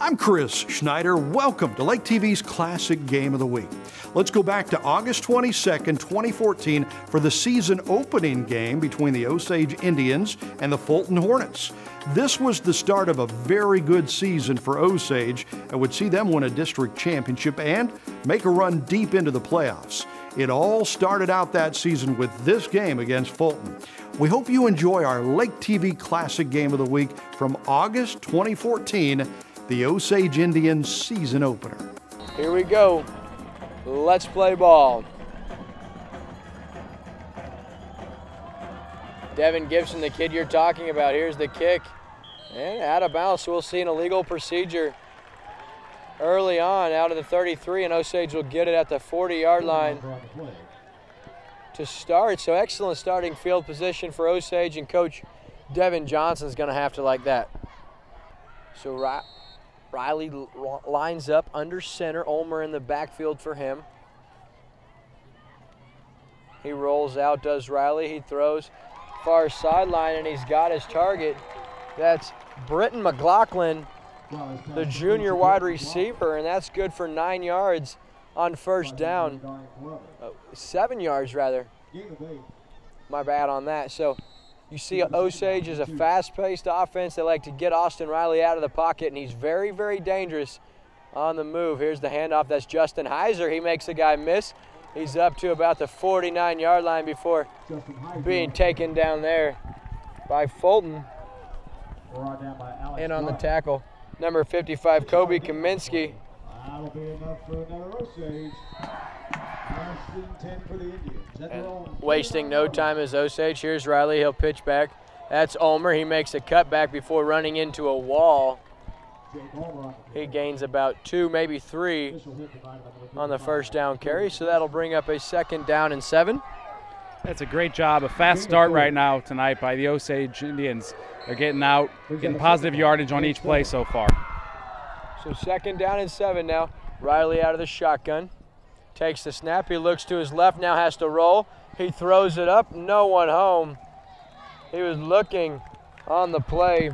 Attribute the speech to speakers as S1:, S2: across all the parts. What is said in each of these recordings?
S1: I'm Chris Schneider. Welcome to Lake TV's Classic Game of the Week. Let's go back to August 22nd, 2014 for the season opening game between the Osage Indians and the Fulton Hornets. This was the start of a very good season for Osage and would see them win a district championship and make a run deep into the playoffs. It all started out that season with this game against Fulton. We hope you enjoy our Lake TV Classic Game of the Week from August 2014, the Osage Indians season opener.
S2: Here we go. Let's play ball. Devin Gibson, the kid you're talking about, here's the kick. And out of bounds, so we'll see an illegal procedure early on out of the 33, and Osage will get it at the 40-yard line to start. So excellent starting field position for Osage, and Coach Devin Johnson's going to have to like that. So Riley lines up under center. Ulmer in the backfield for him. He rolls out, does Riley. He throws far sideline, and he's got his target. That's Britton McLaughlin, the junior wide receiver, and that's good for 9 yards on first down. 7 yards, rather. My bad on that. So you see Osage is a fast-paced offense. They like to get Austin Riley out of the pocket, and he's very, very dangerous on the move. Here's the handoff. That's Justin Heiser. He makes the guy miss. He's up to about the 49-yard line before being taken down there by Fulton. And on the tackle, number 55, Kobe Kaminsky.
S3: That'll be enough for another Osage. Less than 10 for the Indians.
S2: And wasting no time is Osage. Here's Riley. He'll pitch back. That's Ulmer. He makes a cutback before running into a wall. He gains about 2, maybe 3 on the first down carry, so that'll bring up a 2nd down and 7.
S4: That's a great job. A fast start right now tonight by the Osage Indians. They're getting out, getting positive yardage on each play so far.
S2: So 2nd down and 7 now. Riley out of the shotgun. Takes the snap. He looks to his left, now has to roll. He throws it up. No one home. He was looking on the play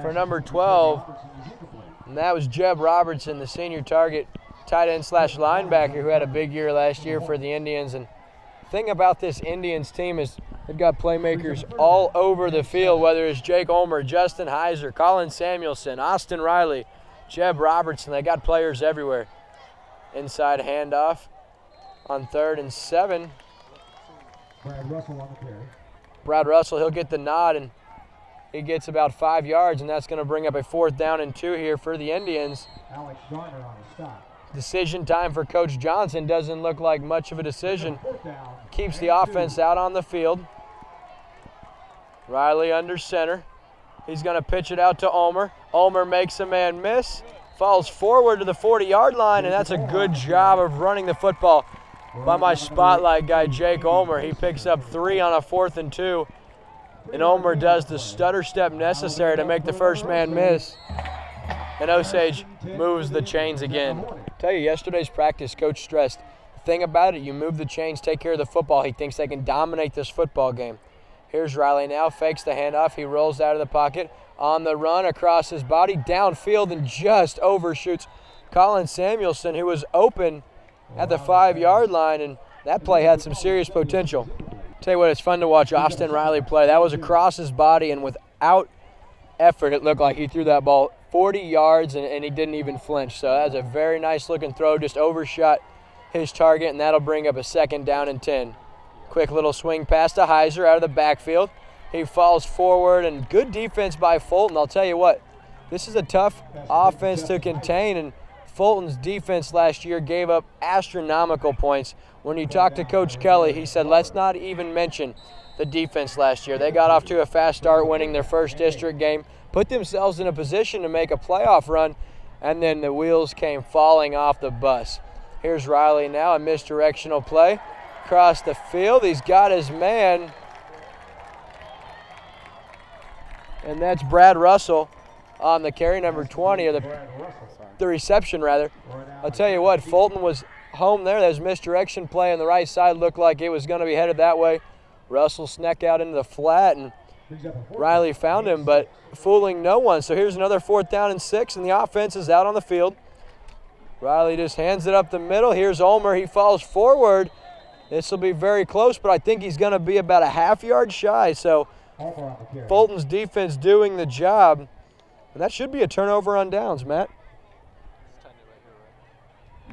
S2: for number 12. And that was Jeb Robertson, the senior target, tight end / linebacker who had a big year last year for the Indians. And the thing about this Indians team is they've got playmakers all over the field, whether it's Jake Ulmer, Justin Heiser, Colin Samuelson, Austin Riley, Jeb Robertson. They got players everywhere. Inside handoff on 3rd and 7.
S3: Brad Russell on the carry.
S2: Brad Russell, he'll get the nod, and he gets about 5 yards, and that's going to bring up a 4th down and 2 here for the Indians.
S3: Alex Garner on the stop.
S2: Decision time for Coach Johnson. Doesn't look like much of a decision. Keeps the offense out on the field. Riley under center. He's going to pitch it out to Ulmer. Ulmer makes a man miss. Falls forward to the 40-yard line, and that's a good job of running the football by my spotlight guy, Jake Ulmer. He picks up 3 on a 4th and 2, and Ulmer does the stutter step necessary to make the first man miss. And Osage moves the chains again. I tell you, yesterday's practice, Coach stressed, the thing about it, you move the chains, take care of the football. He thinks they can dominate this football game. Here's Riley now, fakes the handoff. He rolls out of the pocket. On the run, across his body, downfield, and just overshoots Colin Samuelson, who was open at the 5-yard line, and that play had some serious potential. Tell you what, it's fun to watch Austin Riley play. That was across his body, and without effort, it looked like he threw that ball 40 yards, and he didn't even flinch. So that was a very nice-looking throw, just overshot his target, and that'll bring up a 2nd down and 10. Quick little swing pass to Heiser out of the backfield. He falls forward, and good defense by Fulton. I'll tell you what, this is a tough offense to contain, and Fulton's defense last year gave up astronomical points. When you talk to Coach Kelly, he said, let's not even mention the defense last year. They got off to a fast start, winning their first district game, put themselves in a position to make a playoff run, and then the wheels came falling off the bus. Here's Riley now, a misdirectional play. Across the field, he's got his man. And that's Brad Russell on the carry, number 20, or the reception, rather. I'll tell you what, Fulton was home there. There's misdirection play on the right side. Looked like it was going to be headed that way. Russell snuck out into the flat, and Riley found him, but fooling no one. So here's another 4th down and 6, and the offense is out on the field. Riley just hands it up the middle. Here's Ulmer. He falls forward. This will be very close, but I think he's going to be about a half-yard shy. So Fulton's defense doing the job. And that should be a turnover on downs, Matt.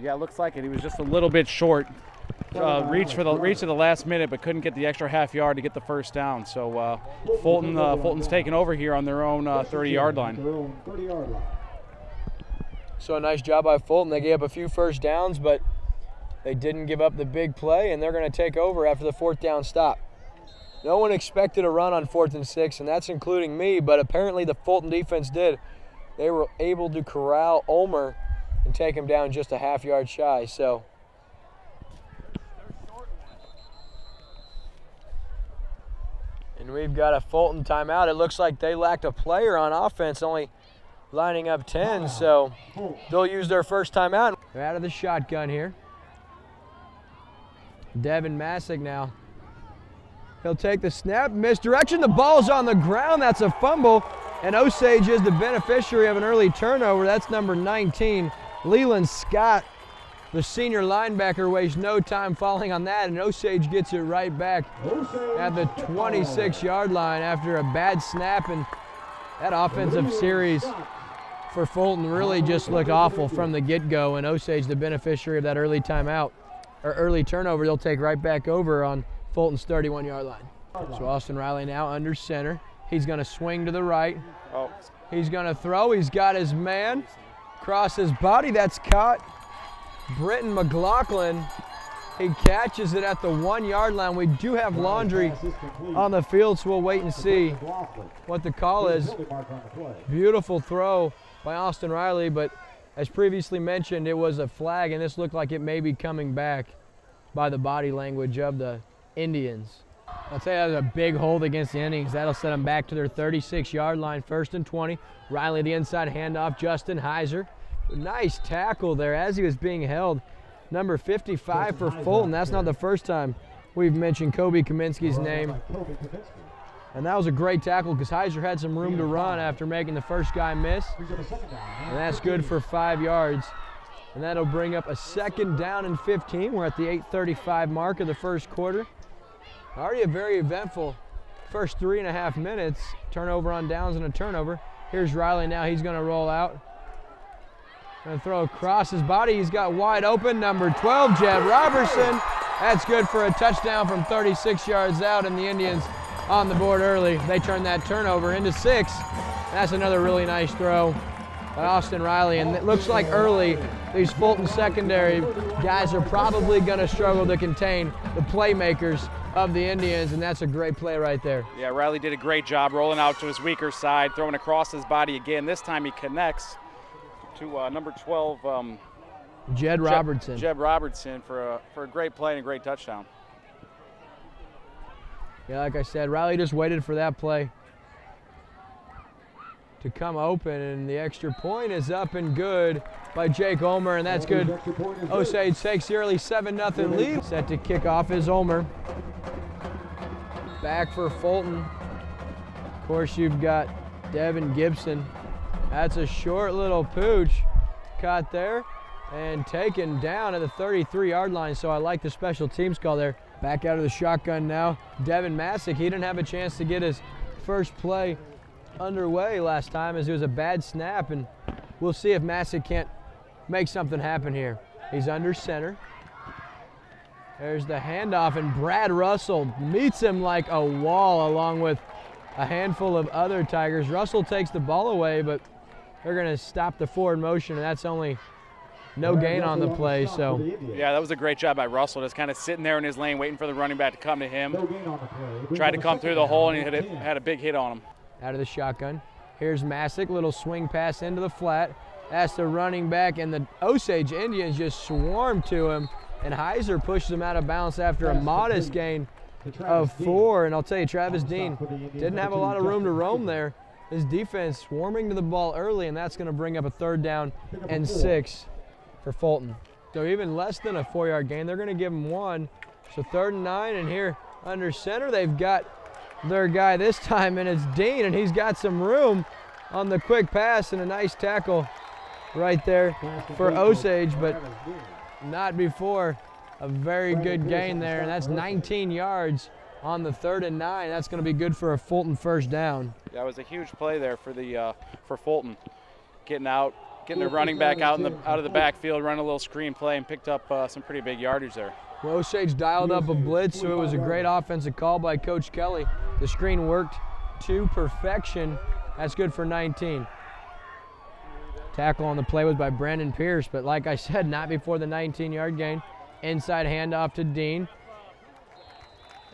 S4: Yeah, it looks like it. He was just a little bit short. Reached to the last minute, but couldn't get the extra half yard to get the first down. So Fulton's taking over here on their own 30-yard line.
S2: So a nice job by Fulton. They gave up a few first downs, but they didn't give up the big play, and they're going to take over after the 4th down stop. No one expected a run on 4th and 6, and that's including me, but apparently the Fulton defense did. They were able to corral Ulmer and take him down just a half-yard shy. So and we've got a Fulton timeout. It looks like they lacked a player on offense, only lining up 10, so they'll use their first timeout. They're out of the shotgun here. Devin Masick now. He'll take the snap, misdirection, the ball's on the ground, that's a fumble, and Osage is the beneficiary of an early turnover. That's number 19, Leland Scott. The senior linebacker wastes no time falling on that, and Osage gets it right back at the 26-yard line after a bad snap, and that offensive series for Fulton really just looked awful from the get-go, and Osage, the beneficiary of that early timeout, or early turnover, they'll take right back over on Fulton's 31-yard line. So Austin Riley now under center. He's going to swing to the right. He's going to throw. He's got his man. Cross his body. That's caught. Britton McLaughlin. He catches it at the 1-yard line. We do have Laundry on the field, so we'll wait and see what the call is. Beautiful throw by Austin Riley, but as previously mentioned, it was a flag, and this looked like it may be coming back by the body language of the Indians. I'll tell you, that was a big hold against the Indians. That'll set them back to their 36-yard line, 1st and 20. Riley, the inside handoff, Justin Heiser. Nice tackle there as he was being held. Number 55 for Fulton. That's not the first time we've mentioned Kobe Kaminsky's name. And that was a great tackle because Heiser had some room to run after making the first guy miss. And that's good for 5 yards. And that'll bring up a 2nd down and 15. We're at the 8:35 mark of the first quarter. Already a very eventful first 3.5 minutes. Turnover on downs and a turnover. Here's Riley now. He's going to roll out. Going to throw across his body. He's got wide open. Number 12, Jed Robertson. That's good for a touchdown from 36 yards out, and the Indians on the board early. They turn that turnover into 6. That's another really nice throw by Austin Riley, and it looks like early these Fulton secondary guys are probably going to struggle to contain the playmakers of the Indians, and that's a great play right there.
S4: Yeah, Riley did a great job rolling out to his weaker side, throwing across his body again. This time he connects to number 12,
S2: Jed Robertson.
S4: Jed Robertson for a great play and a great touchdown.
S2: Yeah, like I said, Riley just waited for that play to come open, and the extra point is up and good by Jake Ulmer, and that's good. Osage takes the early 7-0 lead. Set to kick off is Ulmer. Back for Fulton. Of course, you've got Devin Gibson. That's a short little pooch caught there and taken down at the 33-yard line, so I like the special teams call there. Back out of the shotgun now, Devin Masick. He didn't have a chance to get his first play underway last time as it was a bad snap, and we'll see if Masick can't make something happen here. He's under center. There's the handoff, and Brad Russell meets him like a wall along with a handful of other Tigers. Russell takes the ball away, but they're going to stop the forward motion, and that's only no gain on the play. So
S4: yeah, that was a great job by Russell, just kind of sitting there in his lane waiting for the running back to come to him. Tried to come through the hole, and he had a big hit on him.
S2: Out of the shotgun. Here's Masick, little swing pass into the flat. That's the running back, and the Osage Indians just swarm to him, and Heiser pushes him out of bounds after a modest gain of 4. And I'll tell you, Travis Dean didn't have a lot of room to roam there. His defense swarming to the ball early, and that's going to bring up a 3rd down and 6 for Fulton. So even less than a 4-yard gain, they're going to give him 1. So 3rd and 9, and here under center, they've got their guy this time, and it's Dean, and he's got some room on the quick pass and a nice tackle right there for Osage, but not before a very good gain there, and that's 19 yards on the 3rd and 9. That's going to be good for a Fulton first down.
S4: Yeah, it was a huge play there for Fulton, getting the running back out of the backfield, running a little screen play, and picked up some pretty big yardage there.
S2: Well, Osage dialed up a blitz, so it was a great offensive call by Coach Kelly. The screen worked to perfection. That's good for 19. Tackle on the play was by Brandon Pierce, but like I said, not before the 19-yard gain. Inside handoff to Dean.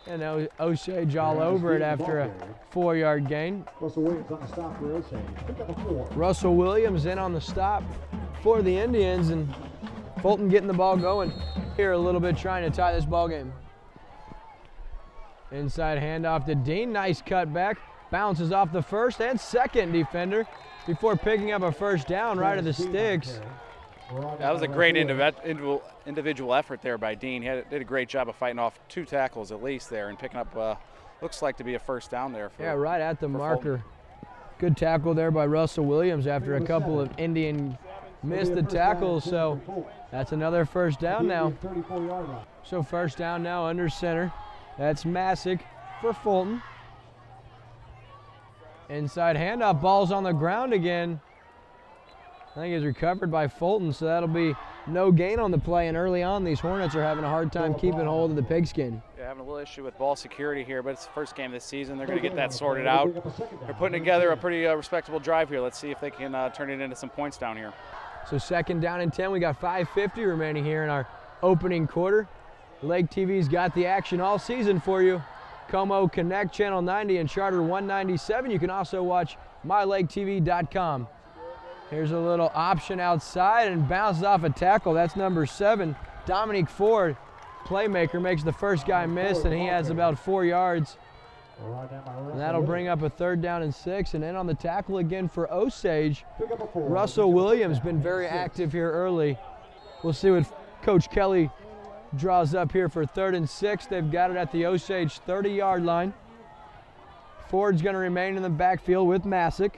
S2: And Osage all over it after a 4-yard gain.
S3: Russell Williams on the stop for Osage. Pick up a 4.
S2: Russell Williams in on the stop for the Indians, and Fulton getting the ball going here a little bit, trying to tie this ball game. Inside handoff to Dean. Nice cutback. Bounces off the first and second defender before picking up a first down right at the sticks.
S4: That was a great individual effort there by Dean. He did a great job of fighting off 2 tackles at least there and picking up looks like to be a first down there.
S2: Right at the marker. Good tackle there by Russell Williams after a couple of Indian missed the tackles, so that's another first down now. So first down now under center. That's Masick for Fulton. Inside handoff, ball's on the ground again. I think it's recovered by Fulton, so that'll be no gain on the play. And early on, these Hornets are having a hard time keeping hold of the pigskin.
S4: Yeah, having a little issue with ball security here, but it's the first game this season. They're going to get that sorted out. They're putting together a pretty respectable drive here. Let's see if they can turn it into some points down here.
S2: So second down and 10. We got 5:50 remaining here in our opening quarter. Lake TV's got the action all season for you. Como Connect Channel 90 and Charter 197. You can also watch mylaketv.com. Here's a little option outside and bounces off a tackle. That's number 7, Dominique Ford. Playmaker makes the first guy miss, and he has about 4 yards. And that'll bring up a 3rd down and 6. And then on the tackle again for Osage, Russell Williams been very active here early. We'll see what Coach Kelly draws up here for 3rd and 6. They've got it at the Osage 30-yard line. Ford's going to remain in the backfield with Masick.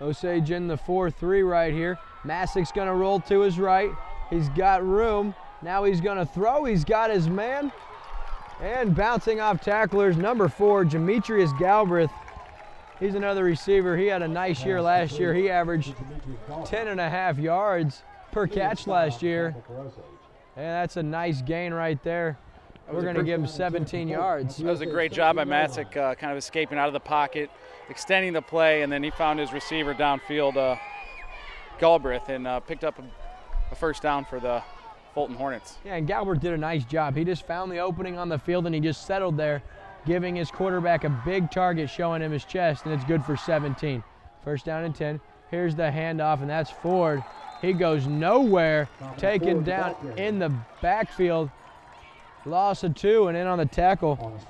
S2: Osage in the 4-3 right here. Masick's going to roll to his right. He's got room. Now he's going to throw. He's got his man. And bouncing off tacklers, number 4, Demetrius Galbraith. He's another receiver. He had a nice year last year. He averaged 10.5 yards per catch last year. And that's a nice gain right there. We're going to give him 17 yards.
S4: That was a great job by Masick, kind of escaping out of the pocket, extending the play, and then he found his receiver downfield, Galbraith, and picked up a first down for the Fulton Hornets.
S2: Yeah, and Galbraith did a nice job. He just found the opening on the field, and he just settled there, giving his quarterback a big target, showing him his chest, and it's good for 17. First down and 10. Here's the handoff, and that's Ford. He goes nowhere, taken down in the backfield. Loss of 2 and in on the tackle.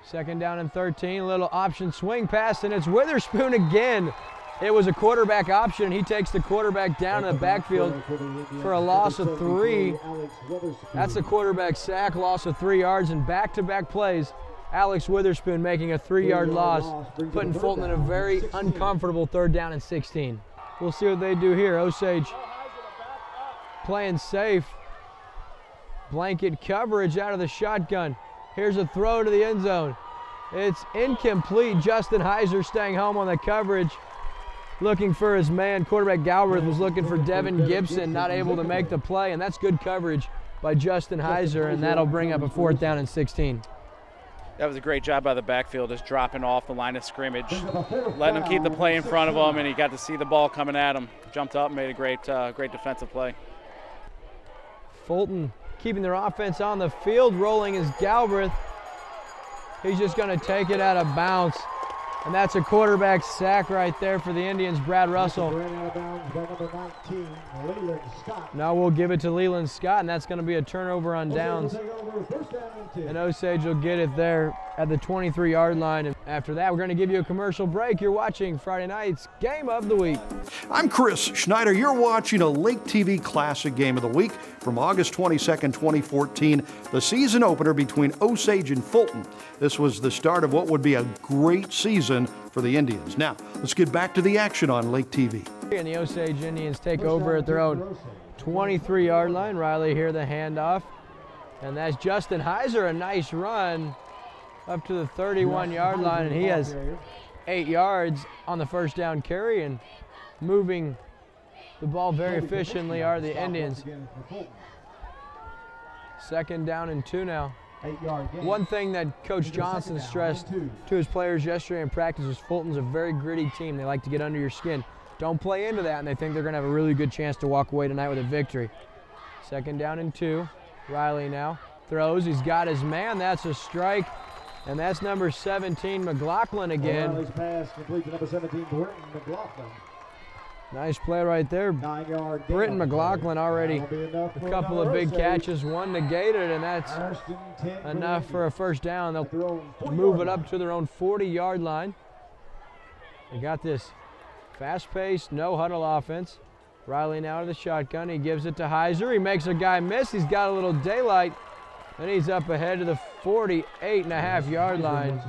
S2: Second down and 13, little option swing pass, and it's Witherspoon again. It was a quarterback option. He takes the quarterback down in the backfield for a loss of 3. That's a quarterback sack, loss of 3 yards, and back-to-back plays. Alex Witherspoon making a 3-yard loss, putting Fulton in a very uncomfortable 3rd down and 16. We'll see what they do here. Osage playing safe. Blanket coverage out of the shotgun. Here's a throw to the end zone. It's incomplete. Justin Heiser staying home on the coverage, looking for his man. Quarterback Galbraith was looking for Devin Gibson, not able to make the play, and that's good coverage by Justin Heiser, and that'll bring up a 4th down and 16.
S4: That was a great job by the backfield, just dropping off the line of scrimmage, letting him keep the play in front of him, and he got to see the ball coming at him. Jumped up and made a great defensive play.
S2: Fulton keeping their offense on the field. Rolling is Galbraith. He's just going to take it out of bounds. And that's a quarterback sack right there for the Indians, Brad Russell.
S3: Ran out of bounds by number 19, Leland Scott.
S2: Now we'll give it to Leland Scott, and that's going to be a turnover on downs.
S3: First down and 10.
S2: And Osage will get it there at the 23-yard line. And after that, we're going to give you a commercial break. You're watching Friday night's Game of the Week.
S1: I'm Chris Schneider. You're watching a LakeTV Classic Game of the Week from August 22nd, 2014, the season opener between Osage and Fulton. This was the start of what would be a great season for the Indians. Now, let's get back to the action on LakeTV.
S2: And the Osage Indians take over at their own 23-yard line. Riley here, the handoff. And that's Justin Heiser, a nice run up to the 31-yard line, and he has 8 yards on the first down carry, and moving the ball very efficiently are the Indians. Second down and 2 now. One thing that Coach Johnson stressed to his players yesterday in practice was Fulton's a very gritty team. They like to get under your skin. Don't play into that, and they think they're going to have a really good chance to walk away tonight with a victory. Second down and 2. Riley now throws. He's got his man. That's a strike. And that's number 17, McLaughlin again.
S3: Riley's pass complete to number 17, Britton McLaughlin.
S2: Nice play right there.
S3: 9-yard gain.
S2: Britton McLaughlin already a couple of big catches, one negated, and that's enough for a first down. They'll move it up to their own 40-yard line. They got this fast-paced, no-huddle offense. Riley now to the shotgun. He gives it to Heiser. He makes a guy miss. He's got a little daylight, and he's up ahead to the 48.5-yard line.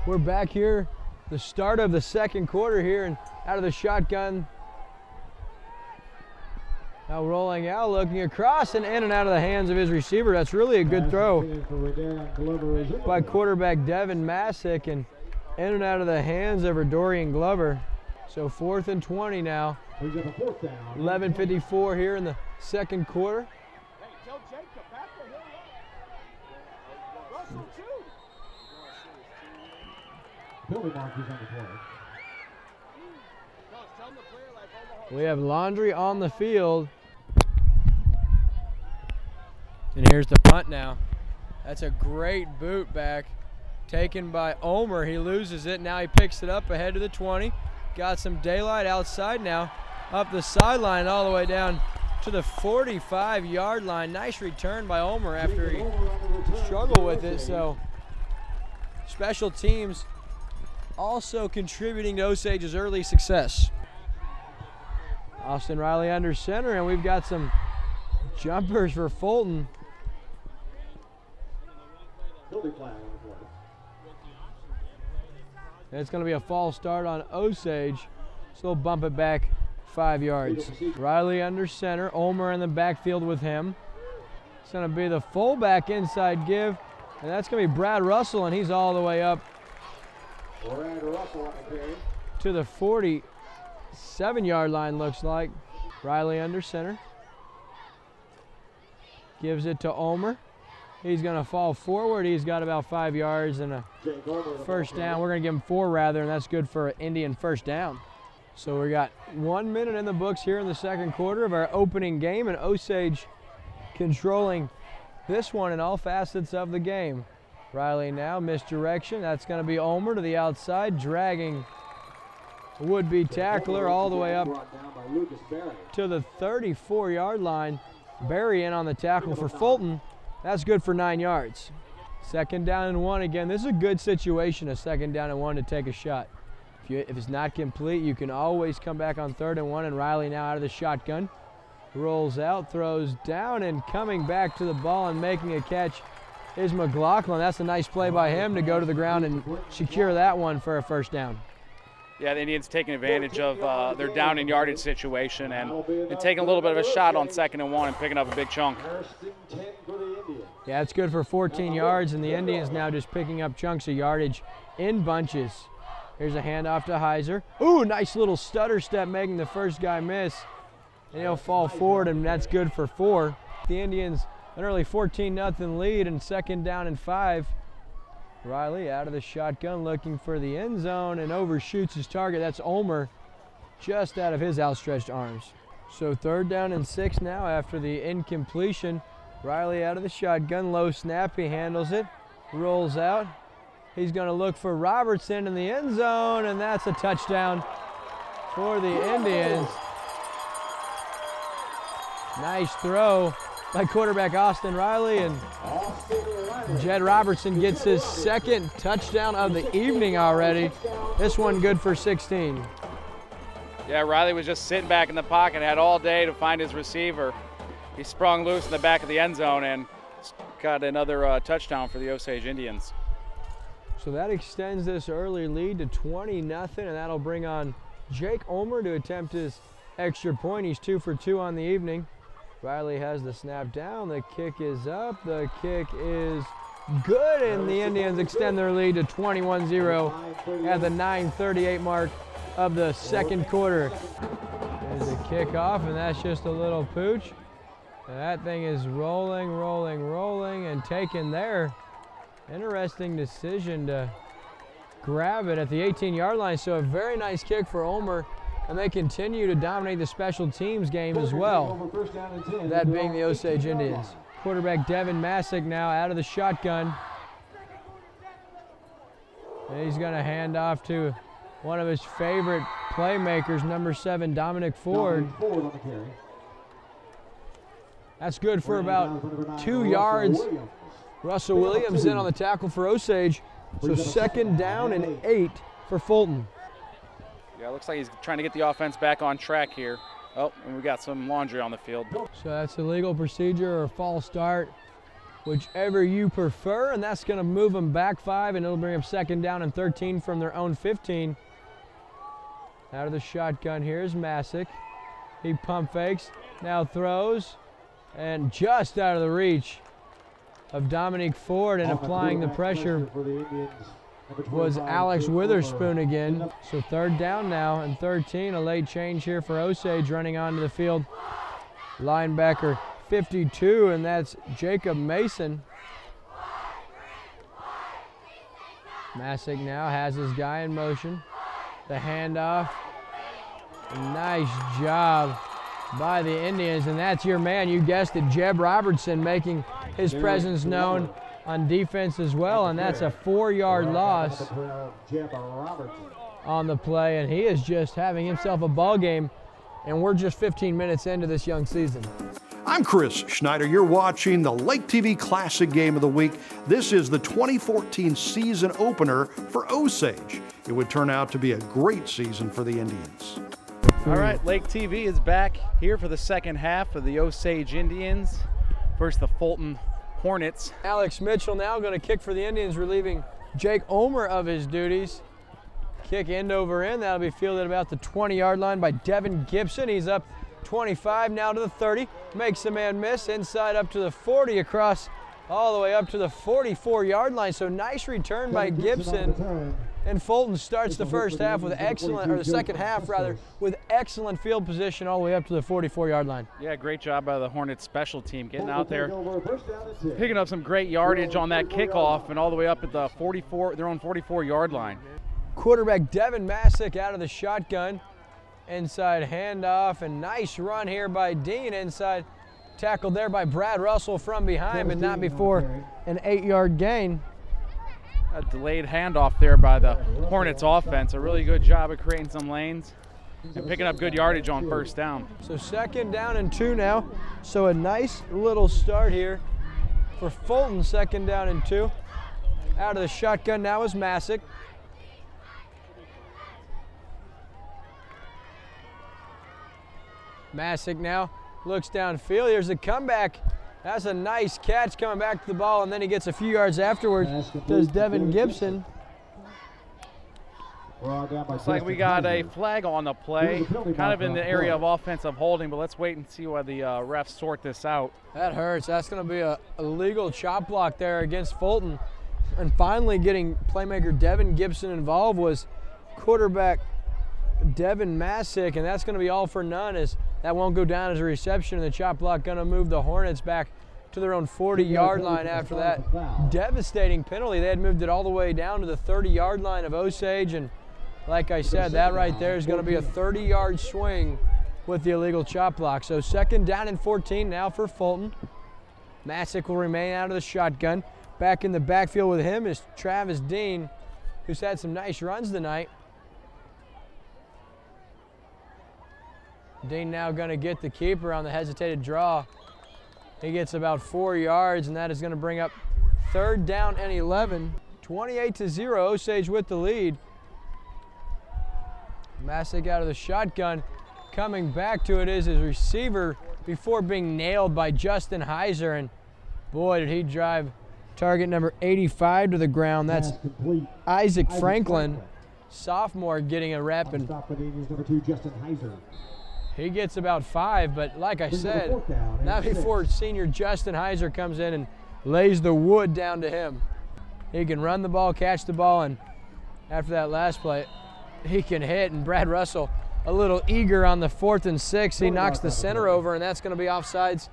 S2: We're back here, the start of the second quarter here, and out of the shotgun. Now rolling out, looking across, and in and out of the hands of his receiver. That's really a good throw by quarterback Devin Masick, and in and out of the hands of Dorian Glover. So 4th and 20 now. 11:54 here in the second quarter. We have Laundry on the field. And here's the punt now. That's a great boot back taken by Omer. He loses it. Now he picks it up ahead to the 20. Got some daylight outside now. Up the sideline all the way down to the 45-yard line. Nice return by Omer after he struggled with it. So special teams also contributing to Osage's early success. Austin Riley under center, and we've got some jumpers for Fulton. And it's going to be a false start on Osage, so they'll bump it back 5 yards. Riley under center, Omer in the backfield with him. It's going to be the fullback inside give, and that's going to be Brad Russell, and he's all the way up to the 47-yard line, looks like. Riley under center. Gives it to Omer. He's going to fall forward. He's got about 5 yards and a first down. We're going to give him 4 rather, and that's good for an Indian first down. So we got 1 minute in the books here in the second quarter of our opening game, and Osage controlling this one in all facets of the game. Riley now, misdirection. That's going to be Omer to the outside, dragging would-be tackler all the way up to the 34-yard line. Barry in on the tackle for Fulton. That's good for 9 yards. Second down and 1 again. This is a good situation, a second down and 1 to take a shot. If it's not complete, you can always come back on 3rd and 1, and Riley now out of the shotgun. Rolls out, throws down, and coming back to the ball and making a catch is McLaughlin. That's a nice play by him to go to the ground and secure that one for a first down.
S4: Yeah, the Indians taking advantage of their down and yardage situation and taking a little bit of a shot on 2nd and 1 and picking up a big chunk.
S2: Yeah, it's good for 14 yards, and the Indians now just picking up chunks of yardage in bunches. Here's a handoff to Heiser. Ooh, nice little stutter step making the first guy miss. And he'll fall forward, and that's good for 4. The Indians an early 14-0 lead, and 2nd down and 5. Riley out of the shotgun looking for the end zone and overshoots his target. That's Ulmer just out of his outstretched arms. So 3rd down and 6 now after the incompletion. Riley out of the shotgun, low snap, he handles it, rolls out. He's going to look for Robertson in the end zone, and that's a touchdown for the Indians. Nice throw by quarterback Austin Riley, and Jed Robertson gets his 2nd touchdown of the evening already. This one good for 16.
S4: Yeah, Riley was just sitting back in the pocket, had all day to find his receiver. He sprung loose in the back of the end zone and got another touchdown for the Osage Indians.
S2: So that extends this early lead to 20-0, and that'll bring on Jake Ulmer to attempt his extra point. He's 2 for 2 on the evening. Riley has the snap down, the kick is up, the kick is good, and the Indians extend their lead to 21-0 at the 9:38 mark of the 2nd quarter. There's a kickoff, and that's just a little pooch. And that thing is rolling, rolling, rolling, and taken there. Interesting decision to grab it at the 18-yard line, so a very nice kick for Ulmer. And they continue to dominate the special teams game as well, that being the Osage Indians. Quarterback Devin Masick now out of the shotgun. And he's going to hand off to one of his favorite playmakers, number 7, Dominic Ford. That's good for about 2 yards. Russell Williams in on the tackle for Osage. So 2nd down and 8 for Fulton.
S4: Yeah, it looks like he's trying to get the offense back on track here. Oh, and we got some laundry on the field. So
S2: that's a legal procedure or a false start, whichever you prefer, and that's going to move them back 5, and it'll bring them 2nd down and 13 from their own 15. Out of the shotgun, here's Masick. He pump fakes, now throws, and just out of the reach of Dominic Ford, and applying the pressure was Alex Witherspoon again. So 3rd down now and 13. A late change here for Osage running onto the field. Linebacker 52, and that's Jacob Mason. Masick now has his guy in motion. The handoff. Nice job by the Indians, and that's your man, you guessed it, Jeb Robertson, making his presence known on defense as well, and that's a 4-yard loss on the play, and he is just having himself a ball game, and we're just 15 minutes into this young season.
S1: I'm Chris Schneider. You're watching the LakeTV Classic Game of the Week. This is the 2014 season opener for Osage. It would turn out to be a great season for the Indians.
S4: All right, LakeTV is back here for the 2nd half of the Osage Indians versus the Fulton Hornets.
S2: Alex Mitchell now going to kick for the Indians, relieving Jake Ulmer of his duties. Kick end over end. That'll be fielded about the 20-yard line by Devin Gibson. He's up 25 now to the 30. Makes the man miss. Inside up to the 40, across all the way up to the 44-yard line. So nice return by Gibson. And Fulton starts the first half with excellent, or the second half rather, with excellent field position all the way up to the 44-yard line.
S4: Yeah, great job by the Hornets special team getting out there, picking up some great yardage on that kickoff and all the way up at the 44, their own 44-yard line.
S2: Quarterback Devin Masick out of the shotgun. Inside handoff, and nice run here by Dean inside. Tackled there by Brad Russell from behind, but not before an 8-yard gain.
S4: A delayed handoff there by the Hornets offense. A really good job of creating some lanes and picking up good yardage on 1st down.
S2: So 2nd down and 2 now. So a nice little start here for Fulton, 2nd down and 2. Out of the shotgun now is Masick. Masick now looks downfield. Here's a comeback. That's a nice catch coming back to the ball, and then he gets a few yards afterwards. Does Devin Gibson.
S4: Looks like we got a flag on the play, kind of in the area of offensive holding, but let's wait and see why the refs sort this out.
S2: That hurts. That's going to be a legal chop block there against Fulton. And finally getting playmaker Devin Gibson involved was quarterback Devin Masick, and that's going to be all for none, as that won't go down as a reception, and the chop block going to move the Hornets back to their own 40-yard line after that devastating penalty. They had moved it all the way down to the 30-yard line of Osage, and like I said, that right there is going to be a 30-yard swing with the illegal chop block. So 2nd down and 14 now for Fulton. Masick will remain out of the shotgun. Back in the backfield with him is Travis Dean, who's had some nice runs tonight. Dean now going to get the keeper on the hesitated draw. He gets about 4 yards, and that is going to bring up 3rd down and 11. 28-0, Osage with the lead. Masick out of the shotgun. Coming back to it is his receiver before being nailed by Justin Heiser, and boy, did he drive target number 85 to the ground. That's Isaac Franklin, sophomore, getting a rep, and
S3: number 2, Justin Heiser.
S2: he gets about 5, but like I said, not before senior Justin Heiser comes in and lays the wood down to him. He can run the ball, catch the ball, and after that last play, he can hit, and Brad Russell a little eager on the 4th and 6. He knocks the center over, and that's going to be offsides,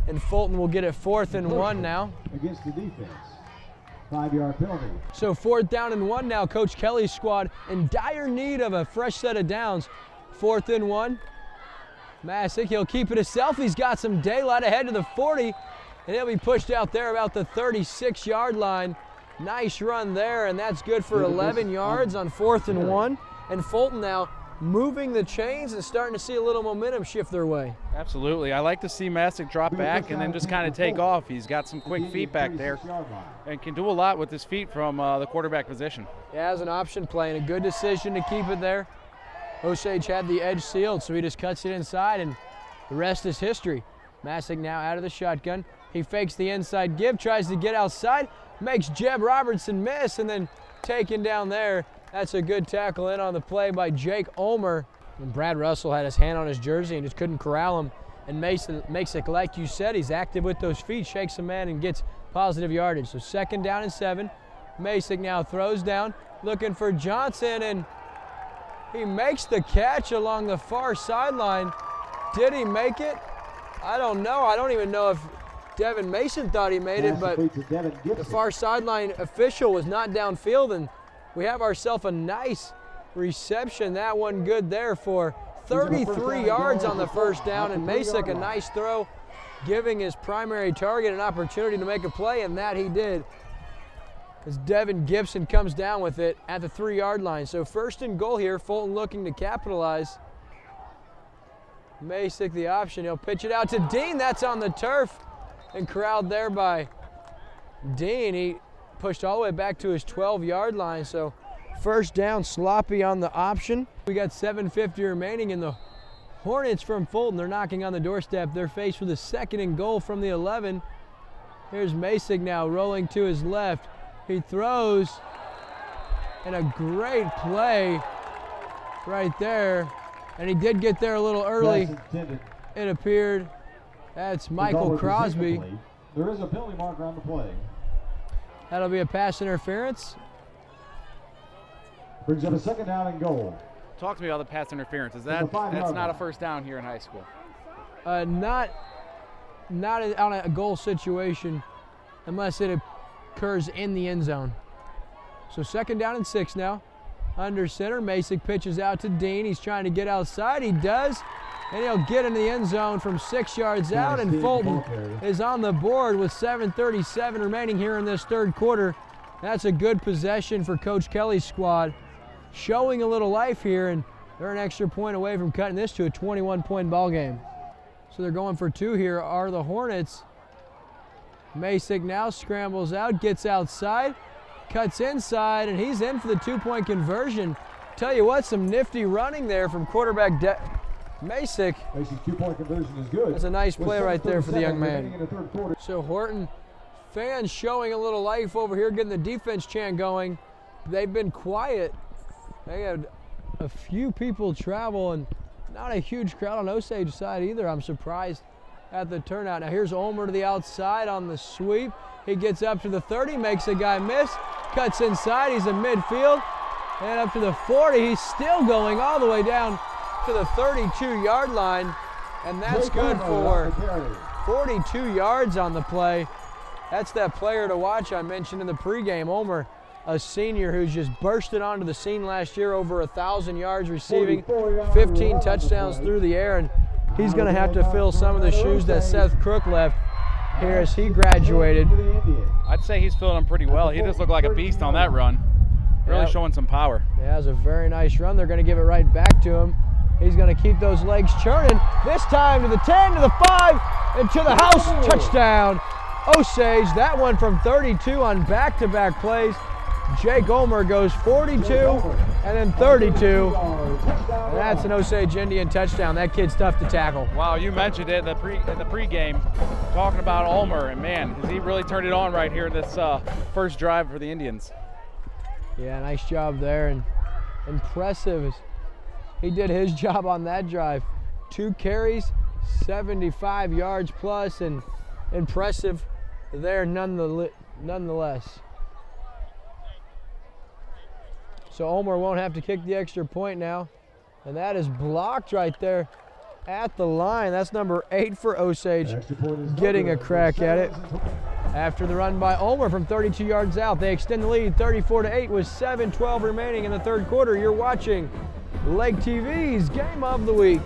S2: and Fulton will get it 4th and 1 now.
S3: Against the defense. 5-yard penalty.
S2: So 4th down and 1 now. Coach Kelly's squad in dire need of a fresh set of downs. 4th and 1. Masick, he'll keep it himself. He's got some daylight ahead to the 40, and he'll be pushed out there about the 36-yard line. Nice run there, and that's good for 11 yards on 4th and 1. And Fulton now moving the chains and starting to see a little momentum shift their way.
S4: Absolutely. I like to see Masick drop back and then just kind of take off. He's got some quick feet back there and can do a lot with his feet from the quarterback position.
S2: Yeah, as an option play, and a good decision to keep it there. Osage had the edge sealed, so he just cuts it inside, and the rest is history. Masick now out of the shotgun. He fakes the inside give, tries to get outside, makes Jeb Robertson miss, and then taken down there. That's a good tackle in on the play by Jake Ulmer. And Brad Russell had his hand on his jersey and just couldn't corral him. And Mason makes it, like you said, he's active with those feet, shakes a man and gets positive yardage. So 2nd down and 7. Masick now throws down, looking for Johnson, and he makes the catch along the far sideline. Did he make it? I don't know. I don't even know if Devin Mason thought he made it, but the far sideline official was not downfield, and we have ourselves a nice reception. That one good there for 33 yards on the 1st down, and Masick a nice throw, giving his primary target an opportunity to make a play, and that he did, as Devin Gibson comes down with it at the 3-yard line. So 1st and goal here, Fulton looking to capitalize. Masick the option, he'll pitch it out to Dean. That's on the turf and corralled there by Dean. He pushed all the way back to his 12-yard line, so 1st down, sloppy on the option. We got 7:50 remaining, and the Hornets from Fulton, they're knocking on the doorstep. They're faced with a 2nd and goal from the 11. Here's Masick now rolling to his left. He throws, and a great play right there. And he did get there a little early, it appeared. That's Michael Crosby.
S3: There is a penalty marker on the play.
S2: That'll be a pass interference.
S3: Brings up a 2nd down and goal.
S4: Talk to me about the pass interference. That's not a 1st down here in high school.
S2: Not on a goal situation unless it occurs in the end zone. So 2nd down and 6 now. Under center, Masick pitches out to Dean. He's trying to get outside. He does, and he'll get into the end zone from 6 yards out, and Fulton is on the board with 7:37 remaining here in this 3rd quarter. That's a good possession for Coach Kelly's squad, showing a little life here, and they're an extra point away from cutting this to a 21-point ball game. So they're going for 2 here are the Hornets. Masick now scrambles out, gets outside, cuts inside, and he's in for the 2-point conversion. Tell you what, some nifty running there from quarterback Masick.
S3: Macy's 2-point conversion is good.
S2: That's a nice play right there for the young man. So Horton fans showing a little life over here, getting the defense chant going. They've been quiet. They had a few people travel, and not a huge crowd on Osage side either. I'm surprised at the turnout. Now here's Ulmer to the outside on the sweep. He gets up to the 30, makes a guy miss, cuts inside, he's in midfield, And up to the 40, he's still going all the way down to the 32-yard line. And that's good for 42 yards on the play. That's that player to watch I mentioned in the pregame, Omer, a senior who's just bursted onto the scene last year, over 1,000 yards receiving, 15 touchdowns through the air, and he's going to have to fill some of the shoes that Seth Crook left here as he graduated.
S4: I'd say he's filling them pretty well. He just looked like a beast on that run. Really showing some power.
S2: Yeah, it was a very nice run. They're going to give it right back to him. He's going to keep those legs churning. This time to the 10, to the 5, and to the house. Touchdown, Osage. That one from 32 on back-to-back plays. Jake Omer goes 42 and then 32. And that's an Osage Indian touchdown. That kid's tough to tackle.
S4: Wow, you mentioned it in the pregame, talking about Omer, and man, has he really turned it on right here in this first drive for the Indians.
S2: Yeah, nice job there, and impressive. He did his job on that drive. 2 carries, 75 yards plus, and impressive there nonetheless. So Omer won't have to kick the extra point now, and that is blocked right there at the line. That's number 8 for Osage, getting a crack at it. After the run by Omer from 32 yards out, they extend the lead 34-8 with 7:12 remaining in the third quarter. You're watching Lake TV's Game of the Week.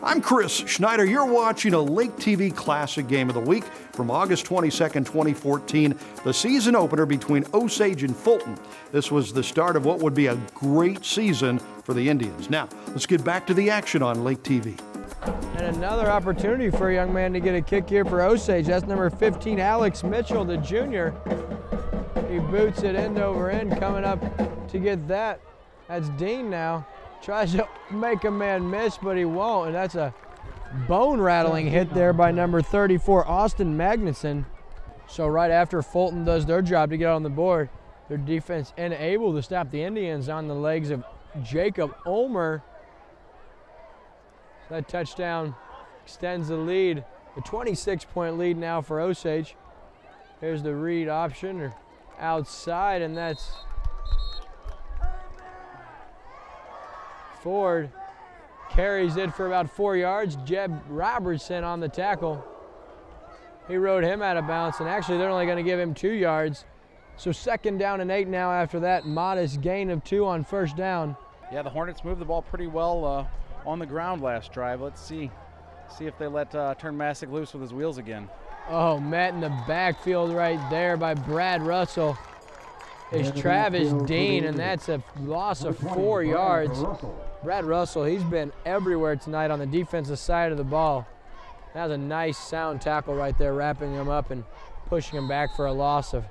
S1: I'm Chris Schneider. You're watching a Lake TV Classic Game of the Week from August 22nd, 2014, the season opener between Osage and Fulton. This was the start of what would be a great season for the Indians. Now, let's get back to the action on Lake TV.
S2: And another opportunity for a young man to get a kick here for Osage. That's number 15, Alex Mitchell, the junior. He boots it end over end, coming up to get that. That's Dean now. Tries to make a man miss, but he won't, and that's a bone-rattling hit there by number 34, Austin Magnuson. So right after Fulton does their job to get on the board, their defense unable to stop the Indians on the legs of Jacob Omer. That touchdown extends the lead, a 26-point lead now for Osage. Here's the read option, or outside, and that's Ford. Carries it for about 4 yards. Jeb Robertson on the tackle. He rode him out of bounds, and actually they're only going to give him 2 yards. So 2nd down and 8 now after that modest gain of 2 on first down.
S4: Yeah, the Hornets moved the ball pretty well on the ground last drive. Let's see if they let Turn Masick loose with his wheels again.
S2: Oh, met in the backfield right there by Brad Russell is Travis Dean, and that's a loss of 4 yards. Brad Russell, he's been everywhere tonight on the defensive side of the ball. That was a nice sound tackle right there, wrapping him up and pushing him back for a loss of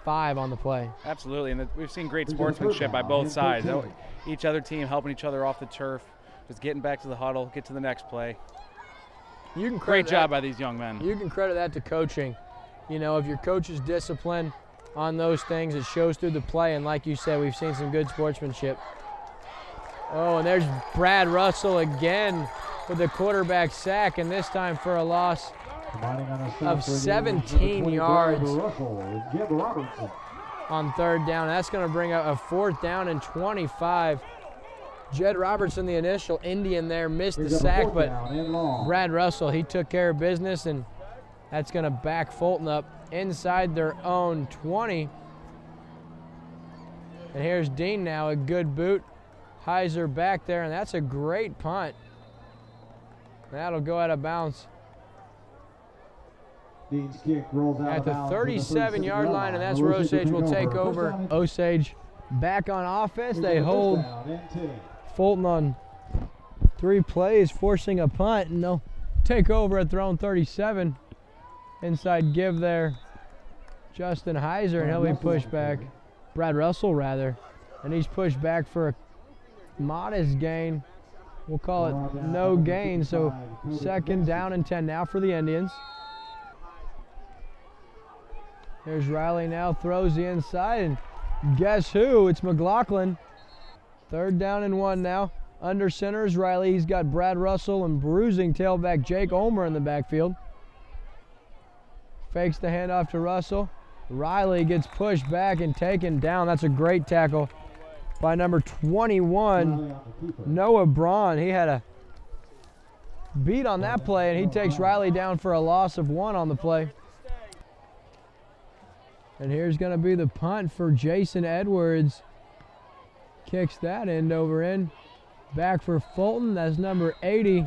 S2: 5 on the play.
S4: Absolutely, and we've seen great sportsmanship by both sides. Each other team helping each other off the turf, just getting back to the huddle, get to the next play. Great job by these young men.
S2: You can credit that to coaching. You know, if your coach is disciplined on those things, it shows through the play, and like you said, we've seen some good sportsmanship. Oh, and there's Brad Russell again with the quarterback sack, and this time for a loss of 17 yards on 3rd down. That's going to bring up a 4th down and 25. Jed Robertson, the initial Indian there, missed the sack, but Brad Russell, he took care of business, and that's going to back Fulton up inside their own 20. And here's Dean now, a good boot. Heiser back there, and that's a great punt. That'll go out of bounds
S3: Dean's kick rolls out
S2: at the 37-yard line, and that's where Osage will take over. Osage back on offense. They hold Fulton on 3 plays, forcing a punt, and they'll take over at their own 37. Inside give there, Justin Heiser, and he'll be pushed back. Brad Russell, rather. And he's pushed back for a modest gain. We'll call it no gain, so 2nd down and 10 now for the Indians. There's Riley now, throws the inside, and guess who? It's McLaughlin. 3rd down and 1 now. Under center is Riley. He's got Brad Russell and bruising tailback Jake Omer in the backfield. Fakes the handoff to Russell. Riley gets pushed back and taken down. That's a great tackle by number 21, Noah Braun. He had a beat on that play, and he takes Riley down for a loss of 1 on the play. And here's going to be the punt for Jason Edwards. Kicks that end over end. Back for Fulton, that's number 80,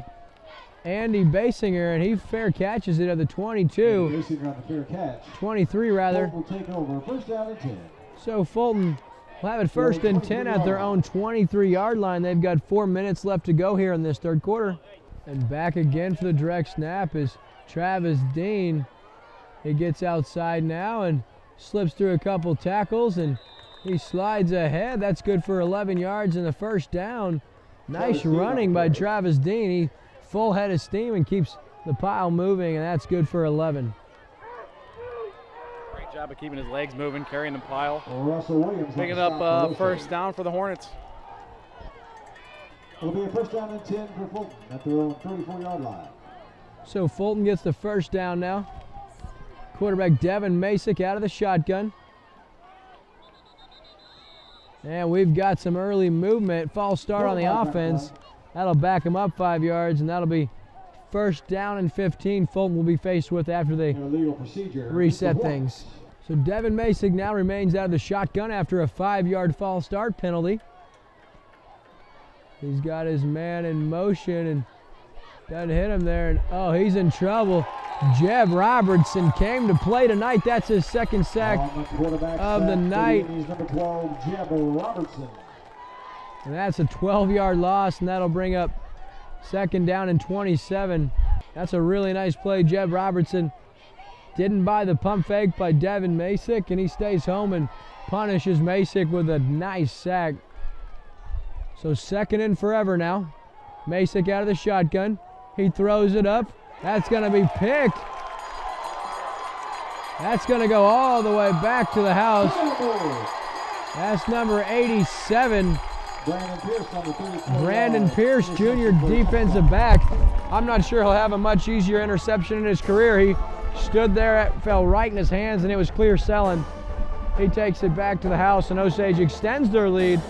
S2: Andy Basinger, and he fair catches it at the 22.
S3: Basinger on the fair catch.
S2: 23 rather.
S3: Fulton will take over, first down and 10.
S2: So Fulton will have it first and 10 at their own 23-yard line. They've got 4 minutes left to go here in this third quarter. And back again for the direct snap is Travis Dean. He gets outside now and slips through a couple tackles, and he slides ahead. That's good for 11 yards and the first down. Nice running by Travis Dean. He full head of steam and keeps the pile moving, and that's good for 11.
S4: Great job of keeping his legs moving, carrying the pile.
S3: Russell Williams
S4: Picking up first down for the Hornets.
S3: It'll be a first down and 10 for Fulton at their own 34-yard line.
S2: So Fulton gets the first down now. Quarterback Devin Masick out of the shotgun. And we've got some early movement. False start on the offense. That'll back him up 5 yards, and that'll be first down and 15 Fulton will be faced with after they reset things. So Devin Masick now remains out of the shotgun after a 5-yard false start penalty. He's got his man in motion and doesn't hit him there. And oh, he's in trouble. Jeb Robertson came to play tonight. That's his second sack of the night.
S3: He's number 12, Jeb Robertson.
S2: And that's a 12-yard loss, and that'll bring up second down and 27. That's a really nice play. Jeb Robertson didn't buy the pump fake by Devin Masick, and he stays home and punishes Masick with a nice sack. So second and forever now. Masick out of the shotgun. He throws it up. That's going to be picked. That's going to go all the way back to the house. That's number 87. Brandon Pierce, junior defensive back. I'm not sure he'll have a much easier interception in his career. He stood there, it fell right in his hands, and it was clear selling. He takes it back to the house, and Osage extends their lead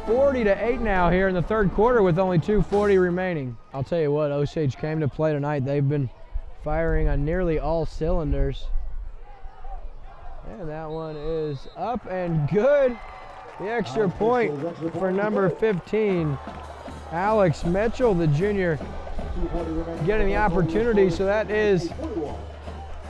S2: 40-8 now here in the third quarter with only 2:40 remaining. I'll tell you what, Osage came to play tonight. They've been firing on nearly all cylinders. And that one is up and good. The extra point for number 15, Alex Mitchell, the junior, getting the opportunity. So that is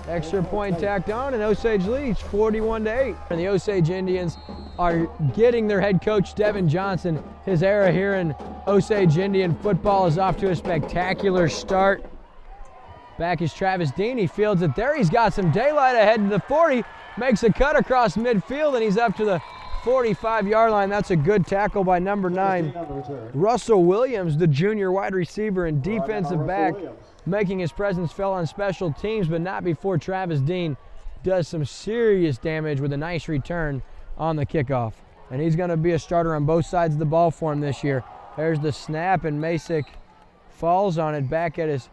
S2: extra point tacked on, and Osage leads 41-8. And the Osage Indians are getting their head coach, Devin Johnson. His era here in Osage Indian football is off to a spectacular start. Back is Travis Dean. He fields it there. He's got some daylight ahead to the 40. Makes a cut across midfield, and he's up to the 45-yard line. That's a good tackle by number 9. Russell Williams, the junior wide receiver and defensive back, making his presence felt on special teams, but not before Travis Dean does some serious damage with a nice return on the kickoff. And he's going to be a starter on both sides of the ball for him this year. There's the snap, and Masick falls on it back at his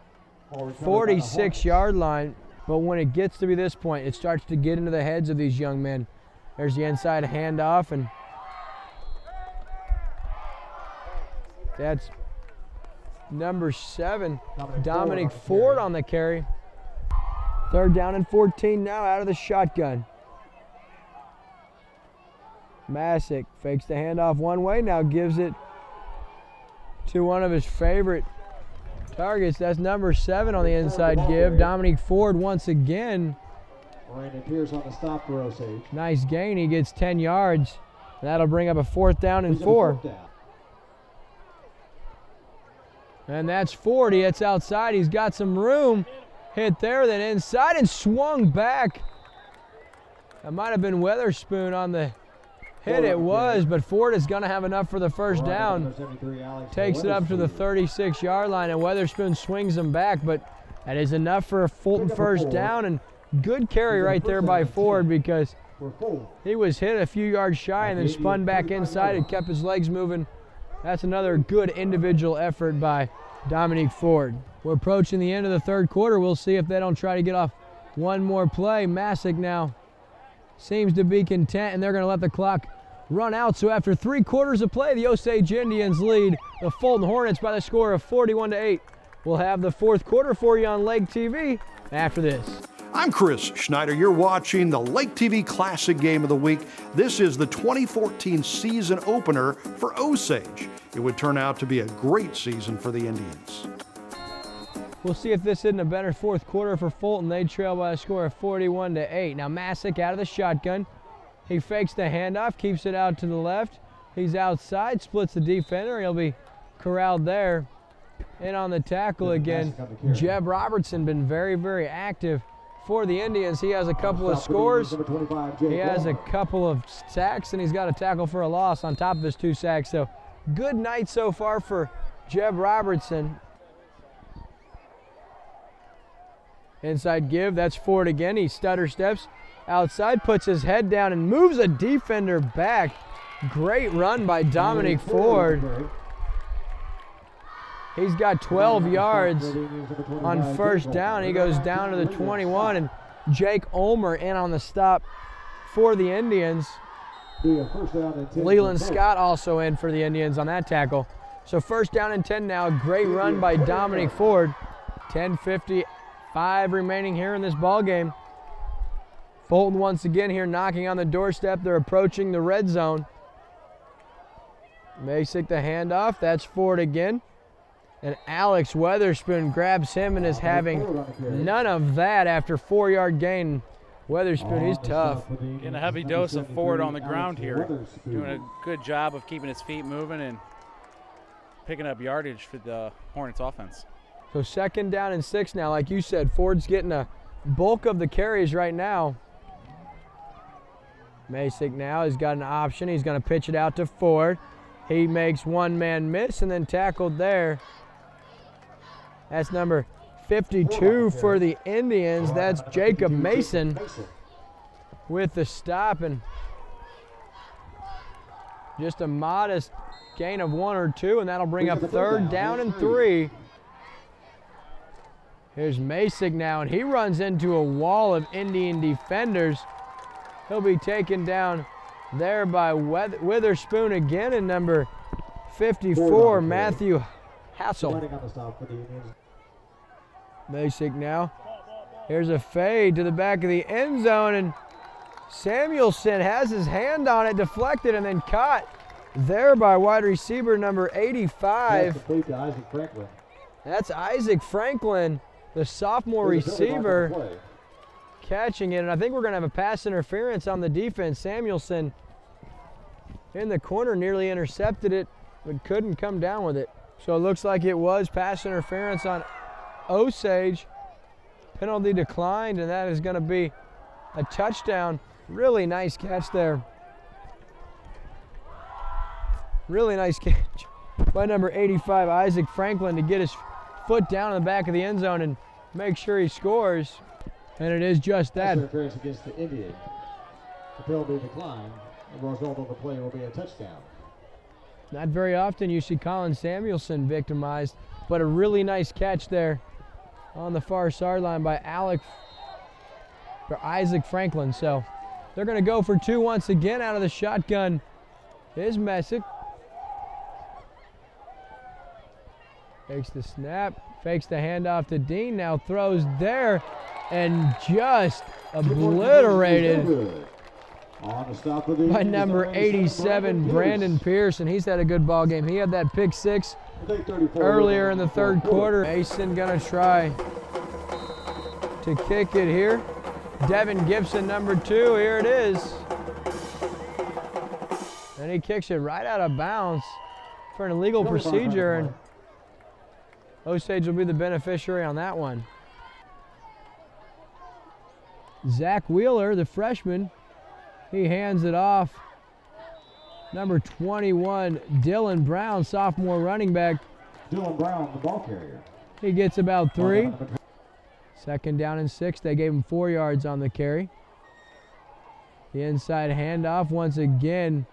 S2: 46-yard line. But when it gets to be this point, it starts to get into the heads of these young men. There's the inside handoff, and that's number 7, Dominic Ford on the carry. Third down and 14 now out of the shotgun. Masick fakes the handoff one way, now gives it to one of his favorite targets. That's number 7 on the inside give. Dominic Ford once again.
S3: Brandon Pierce on the stop for Osage.
S2: Nice gain. He gets 10 yards. That'll bring up a 4th down and 4. And that's 40. It's outside. He's got some room. Hit there, then inside and swung back. That might have been Weatherspoon on the hit. It was, but Ford is going to have enough for the first down. Takes it up to the 36-yard line, and Weatherspoon swings him back, but that is enough for a Fulton first down. And good carry right there by Ford, because he was hit a few yards shy and then spun back inside and kept his legs moving. That's another good individual effort by Dominic Ford. We're approaching the end of the third quarter. We'll see if they don't try to get off one more play. Masick now seems to be content, and they're going to let the clock run out. So after 3 quarters of play, the Osage Indians lead the Fulton Hornets by the score of 41-8. We'll have the 4th quarter for you on Lake TV after this.
S1: I'm Chris Schneider. You're watching the LakeTV Classic Game of the Week. This is the 2014 season opener for Osage. It would turn out to be a great season for the Indians.
S2: We'll see if this isn't a better 4th quarter for Fulton. They trail by a score of 41-8. Now Masick out of the shotgun. He fakes the handoff, keeps it out to the left. He's outside, splits the defender. He'll be corralled there. In on the tackle again. Jeb Robertson been very, very active for the Indians. He has a couple of scores. He has a couple of sacks, and he's got a tackle for a loss on top of his 2 sacks. So good night so far for Jeb Robertson. Inside give, that's Ford again. He stutter steps outside, puts his head down and moves a defender back. Great run by Dominic Ford. He's got 12 yards on 1st down. He goes down to the 21, and Jake Ulmer in on the stop for the Indians. Leland Scott also in for the Indians on that tackle. So 1st down and 10 now. Great run by Dominic Ford. 10:55 remaining here in this ball game. Fulton once again here knocking on the doorstep. They're approaching the red zone. Masick the handoff. That's Ford again. And Alex Weatherspoon grabs him and is having none of that after 4-yard gain. Weatherspoon, he's tough.
S4: Getting a heavy dose of Ford on the ground here. Doing a good job of keeping his feet moving and picking up yardage for the Hornets offense.
S2: So 2nd down and 6 now. Like you said, Ford's getting a bulk of the carries right now. Masick now has got an option. He's going to pitch it out to Ford. He makes 1-man miss and then tackled there. That's number 52 for the Indians. That's Jacob Mason with the stop, and just a modest gain of 1 or 2, and that'll bring up 3rd down and 3. Here's Masick now, and he runs into a wall of Indian defenders. He'll be taken down there by Witherspoon again, and number 54, Matthew Hassel. Masick now. Here's a fade to the back of the end zone, and Samuelson has his hand on it, deflected, and then caught there by wide receiver number 85. That's Isaac Franklin, the sophomore receiver, catching it. And I think we're going to have a pass interference on the defense. Samuelson in the corner nearly intercepted it, but couldn't come down with it. So it looks like it was pass interference on Osage. Penalty declined, and that is going to be a touchdown. Really nice catch there. Really nice catch by number 85, Isaac Franklin, to get his foot down in the back of the end zone and make sure he scores. And it is just that.
S3: Interference against the Indian. The penalty declined. The result of the play will be a touchdown.
S2: Not very often you see Colin Samuelson victimized, but a really nice catch there on the far sideline by Isaac Franklin. So they're going to go for 2 once again out of the shotgun. Is Masick. Takes the snap, fakes the handoff to Dean, now throws there, and just obliterated by number 87, Brandon Pearson. He's had a good ball game. He had that pick 6 earlier in the 3rd quarter. Mason gonna try to kick it here. Devin Gibson, number 2, here it is. And he kicks it right out of bounds for an illegal procedure, and Osage will be the beneficiary on that one. Zach Wheeler, the freshman, he hands it off. Number 21, Dylan Brown, sophomore running back.
S3: Dylan Brown, the ball carrier.
S2: He gets about 3. 2nd down and 6. They gave him 4 yards on the carry. The inside handoff once again.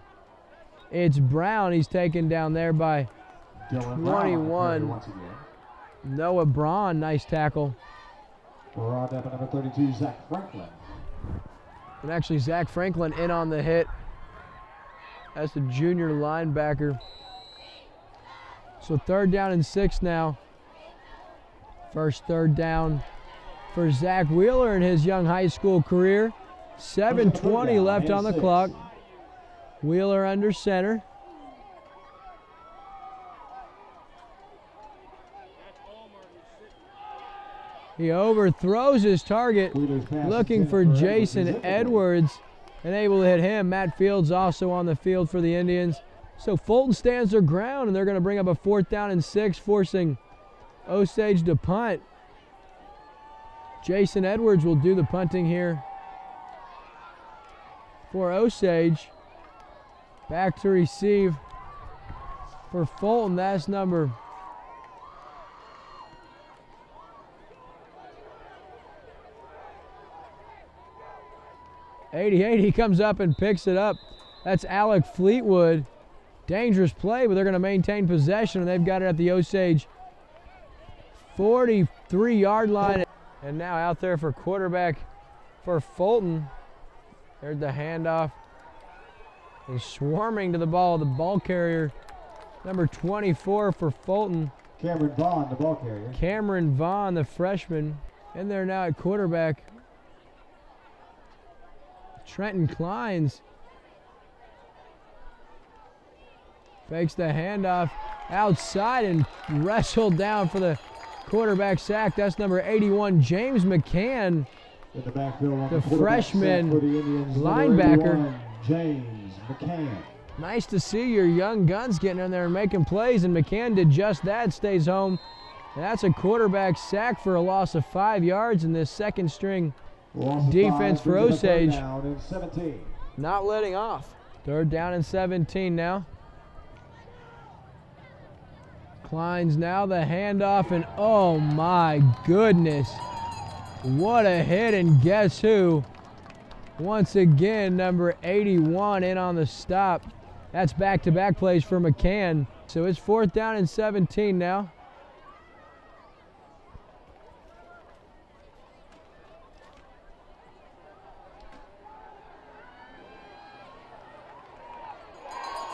S2: It's Brown. He's taken down there by 21. Noah Braun, nice tackle.
S3: We're on down to number 32, Zach Franklin.
S2: And actually Zach Franklin in on the hit That's the junior linebacker. So 3rd down and 6 now. First 3rd down for Zach Wheeler in his young high school career. 7:20 left on the clock. Wheeler under center. He overthrows his target, looking for Jason Edwards, and able to hit him. Matt Fields also on the field for the Indians. So Fulton stands their ground, and they're going to bring up a 4th down and 6, forcing Osage to punt. Jason Edwards will do the punting here for Osage. Back to receive for Fulton. That's number 88. He comes up and picks it up. That's Alec Fleetwood. Dangerous play, but they're going to maintain possession, and they've got it at the Osage 43-yard line. And now out there for quarterback for Fulton. There's the handoff. And swarming to the ball carrier, number 24 for Fulton.
S3: Cameron Vaughn, the ball carrier.
S2: Cameron Vaughn, the freshman. And they're now at quarterback. Trenton Kleins fakes the handoff outside and wrestled down for the quarterback sack. That's number 81, James McCann,
S3: In the backfield,
S2: the freshman
S3: for the Indians,
S2: linebacker.
S3: 81, James McCann.
S2: Nice to see your young guns getting in there and making plays, and McCann did just that, stays home. And that's a quarterback sack for a loss of 5 yards in this second string defense for Osage.
S3: Down and 17.
S2: Not letting off. 3rd down and 17 now. Kleins now the handoff, and oh my goodness, what a hit, and guess who? Once again, number 81 in on the stop. That's back-to-back plays for McCann. So it's 4th down and 17 now.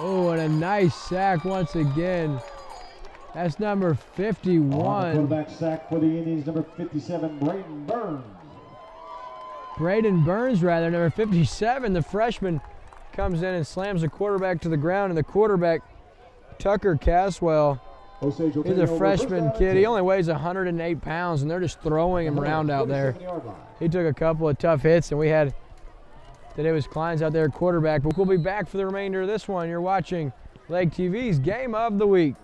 S2: Oh, and a nice sack once again. That's number 51.
S3: Quarterback sack for the Indians, number 57, Braden Burns.
S2: Braden Burns, number 57, the freshman, comes in and slams the quarterback to the ground, and the quarterback, Tucker Caswell, he's a freshman kid. He only weighs 108 pounds, and they're just throwing him around out there. He took a couple of tough hits, and we had today was Kleins out there at quarterback, but we'll be back for the remainder of this one. You're watching Lake TV's Game of the Week.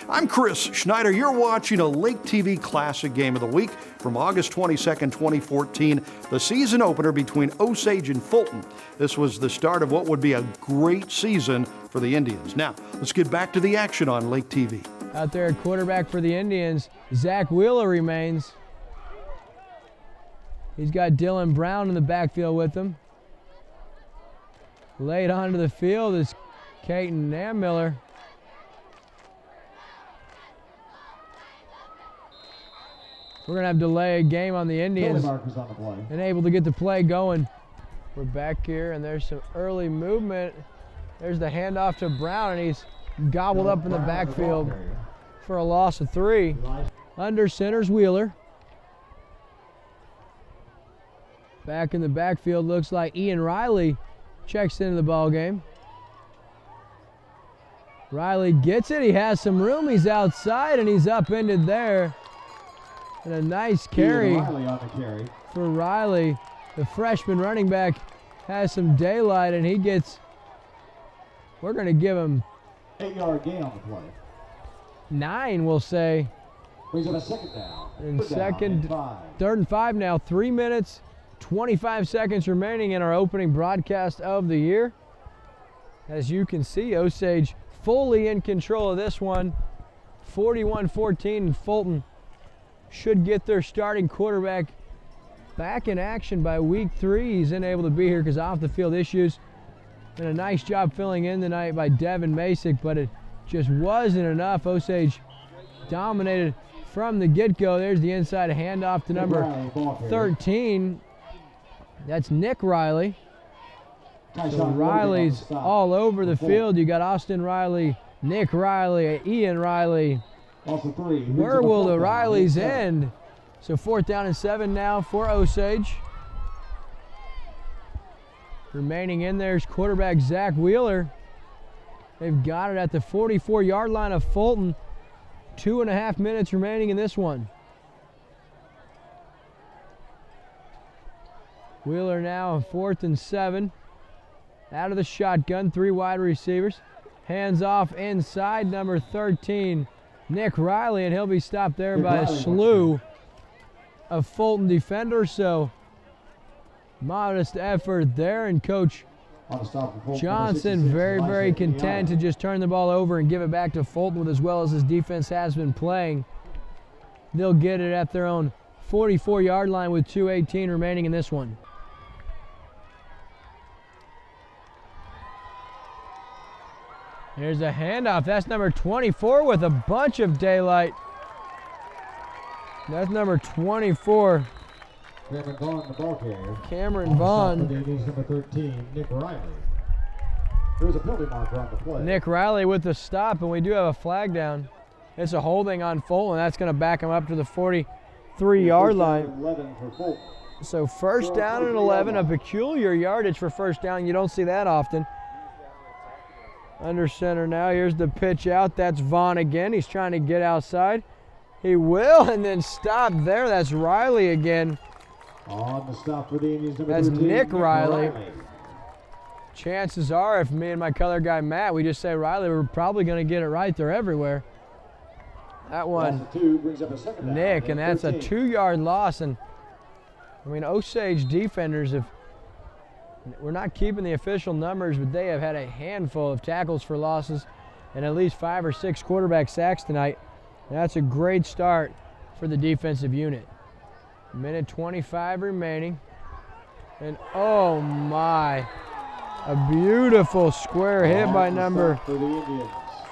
S1: I'm Chris Schneider. You're watching a LakeTV Classic Game of the Week from August 22nd, 2014, the season opener between Osage and Fulton. This was the start of what would be a great season for the Indians. Now, let's get back to the action on Lake TV.
S2: Out there at quarterback for the Indians, Zach Wheeler remains. He's got Dylan Brown in the backfield with him. Laid onto the field is Caton Nammiller. We're going to have delay a game on the Indians.
S3: On the play.
S2: And able to get the play going. We're back here, and there's some early movement. There's the handoff to Brown, and he's gobbled up in the backfield for a loss of 3. Under center's Wheeler. Back in the backfield, looks like Ian Riley checks into the ball game. Riley gets it. He has some room. He's outside, and he's upended there. And a nice carry for Riley. The freshman running back has some daylight, and he gets, we're going to give him
S3: 8-yard gain on the play.
S2: 9, we'll say.
S3: Brings up a 2nd down.
S2: And 3rd and 5 now. 3 minutes, 25 seconds remaining in our opening broadcast of the year. As you can see, Osage fully in control of this one. 41-14, and Fulton should get their starting quarterback back in action by week 3. He's unable to be here because off the field issues. And a nice job filling in tonight by Devin Masick, but it just wasn't enough. Osage dominated from the get-go. There's the inside handoff to number 13. That's Nick Riley. So Riley's all over the field. You got Austin Riley, Nick Riley, Ian Riley. Where will the Rileys end? So 4th down and 7 now for Osage. Remaining in there is quarterback Zach Wheeler. They've got it at the 44-yard line of Fulton. 2.5 minutes remaining in this one. Wheeler now on 4th and 7. Out of the shotgun, 3 wide receivers. Hands off inside, number 13, Nick Riley, and he'll be stopped there by a slew of Fulton defenders. So modest effort there, and Coach Johnson very, very content to just turn the ball over and give it back to Fulton with as well as his defense has been playing. They'll get it at their own 44-yard line with 2:18 remaining in this one. Here's a handoff. That's number 24 with a bunch of daylight. That's number 24.
S3: Cameron Vaughn, the ball carrier.
S2: Cameron Vaughn.
S3: Number 13, Nick Riley. There's a penalty marker on the play.
S2: Nick Riley with the stop, and we do have a flag down. It's a holding on Fulton. That's going to back him up to the 43-yard line.
S3: 11 for Fulton.
S2: So 1st down and 11, a peculiar yardage for 1st down. You don't see that often. Under center now. Here's the pitch out. That's Vaughn again. He's trying to get outside. He will, and then stop there. That's Riley again.
S3: On the stop for the Indians.
S2: That's Nick Riley. Chances are, if me and my color guy Matt, we just say Riley, we're probably going to get it right. They're everywhere. That one, Nick, and that's a 2-yard loss. And I mean, Osage defenders have. We're not keeping the official numbers, but they have had a handful of tackles for losses and at least 5 or 6 quarterback sacks tonight. And that's a great start for the defensive unit. 1:25 remaining. And oh my, a beautiful square hit by number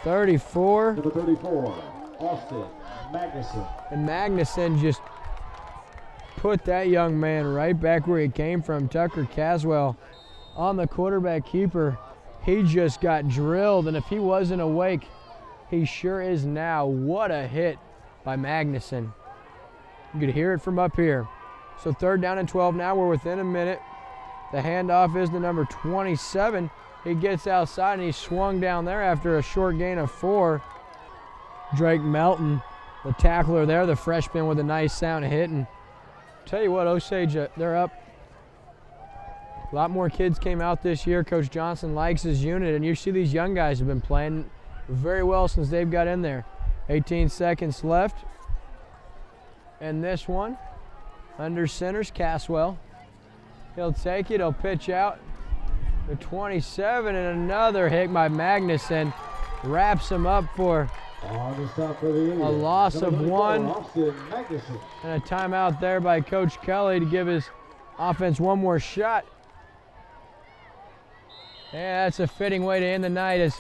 S2: 34.
S3: Number 34, Austin Magnuson.
S2: And Magnuson just put that young man right back where he came from. Tucker Caswell on the quarterback keeper. He just got drilled, and if he wasn't awake, he sure is now. What a hit by Magnuson. You could hear it from up here. So 3rd down and 12 now. We're within a minute. The handoff is to number 27. He gets outside, and he's swung down there after a short gain of 4. Drake Melton, the tackler there, the freshman with a nice sound hit. And tell you what, Osage, they're up. A lot more kids came out this year. Coach Johnson likes his unit, and you see these young guys have been playing very well since they've got in there. 18 seconds left. And this one, under center's Caswell. He'll take it, he'll pitch out. The 27, and another hit by Magnuson. Wraps him up for a loss of 1. And a timeout there by Coach Kelly to give his offense one more shot. Yeah, that's a fitting way to end the night as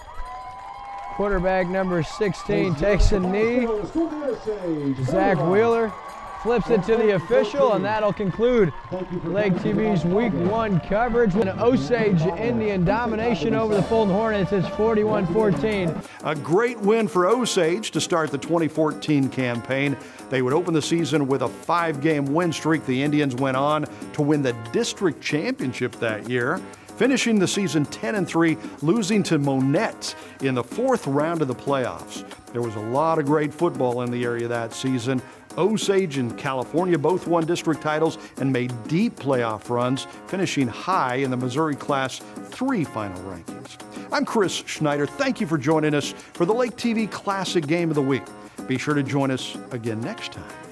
S2: quarterback number 16 takes a knee. Zach Wheeler flips it to the official, and that'll conclude Lake TV's Week 1 coverage with an Osage Indian domination over the Fulton Hornets. It's 41-14.
S1: A great win for Osage to start the 2014 campaign. They would open the season with a 5-game win streak. The Indians went on to win the district championship that year, finishing the season 10-3, losing to Monette in the 4th round of the playoffs. There was a lot of great football in the area that season. Osage and California both won district titles and made deep playoff runs, finishing high in the Missouri Class 3 final rankings. I'm Chris Schneider. Thank you for joining us for the Lake TV Classic Game of the Week. Be sure to join us again next time.